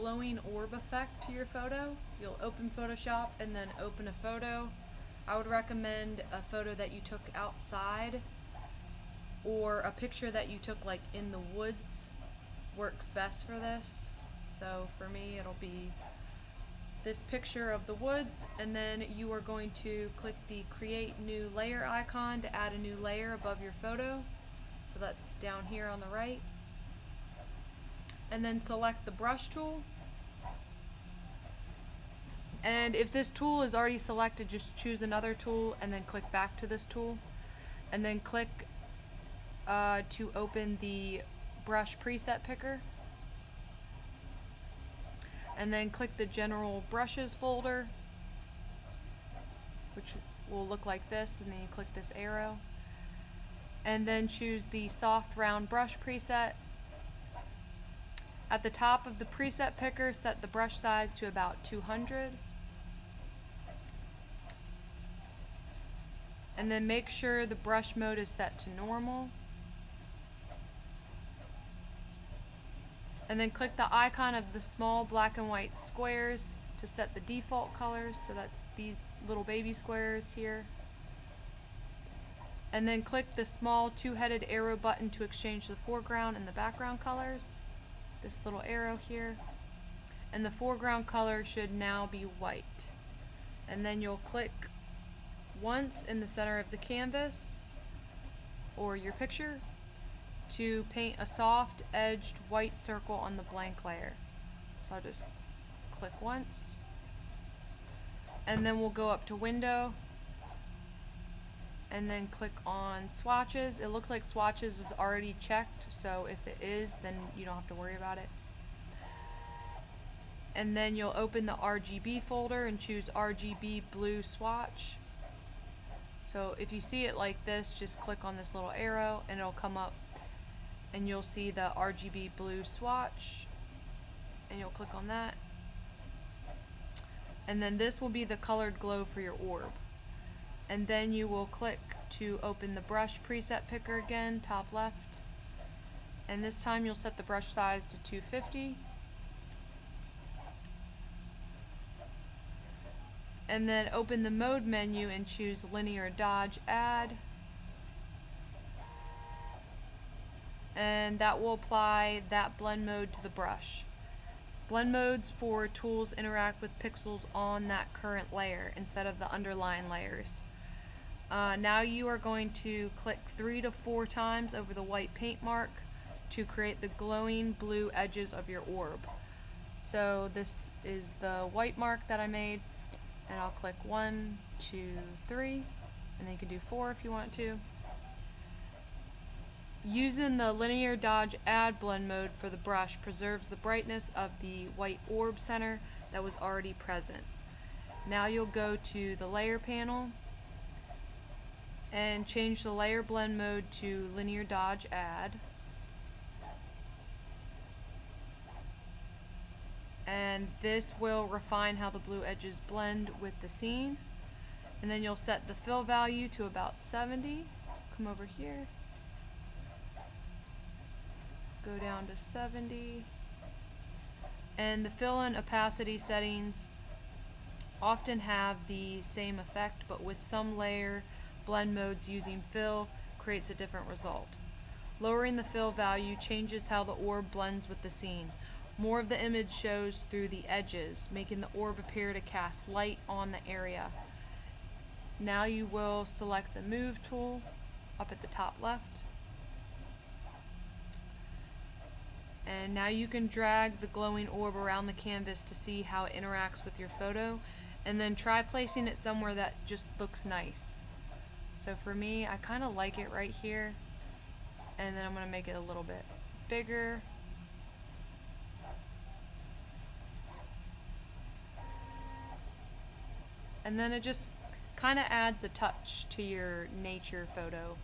glowing orb effect to your photo, you'll open Photoshop and then open a photo. I would recommend a photo that you took outside, or a picture that you took like in the woods works best for this. So for me it'll be this picture of the woods, and then you are going to click the create new layer icon to add a new layer above your photo. So that's down here on the right. And then select the brush tool. And if this tool is already selected, just choose another tool and then click back to this tool. And then click to open the brush preset picker. And then click the general brushes folder, which will look like this, and then you click this arrow. And then choose the soft round brush preset. At the top of the preset picker, set the brush size to about 200. And then make sure the brush mode is set to normal. And then click the icon of the small black and white squares to set the default colors. So that's these little baby squares here. And then click the small two-headed arrow button to exchange the foreground and the background colors. This little arrow here. And the foreground color should now be white. And then you'll click once in the center of the canvas or your picture to paint a soft edged white circle on the blank layer. So I'll just click once, and then we'll go up to window and then click on swatches. It looks like swatches is already checked, so if it is, then you don't have to worry about it. And then you'll open the RGB folder and choose RGB blue swatch. So if you see it like this, just click on this little arrow and it'll come up and you'll see the RGB blue swatch, and you'll click on that. And then this will be the colored glow for your orb. And then you will click to open the brush preset picker again, top left. And this time you'll set the brush size to 250. And then open the mode menu and choose linear dodge add. And that will apply that blend mode to the brush. Blend modes for tools interact with pixels on that current layer instead of the underlying layers. Now you are going to click 3 to 4 times over the white paint mark to create the glowing blue edges of your orb. So this is the white mark that I made, and I'll click 1, 2, 3, and then you can do 4 if you want to. Using the linear dodge add blend mode for the brush preserves the brightness of the white orb center that was already present. Now you'll go to the layer panel and change the layer blend mode to linear dodge add. And this will refine how the blue edges blend with the scene. And then you'll set the fill value to about 70. Come over here. Go down to 70. And the fill and opacity settings often have the same effect, but with some layer blend modes using fill creates a different result. Lowering the fill value changes how the orb blends with the scene. More of the image shows through the edges, making the orb appear to cast light on the area. Now you will select the move tool up at the top left. And now you can drag the glowing orb around the canvas to see how it interacts with your photo, and then try placing it somewhere that just looks nice. So for me, I kind of like it right here, and then I'm going to make it a little bit bigger. And then it just kind of adds a touch to your nature photo.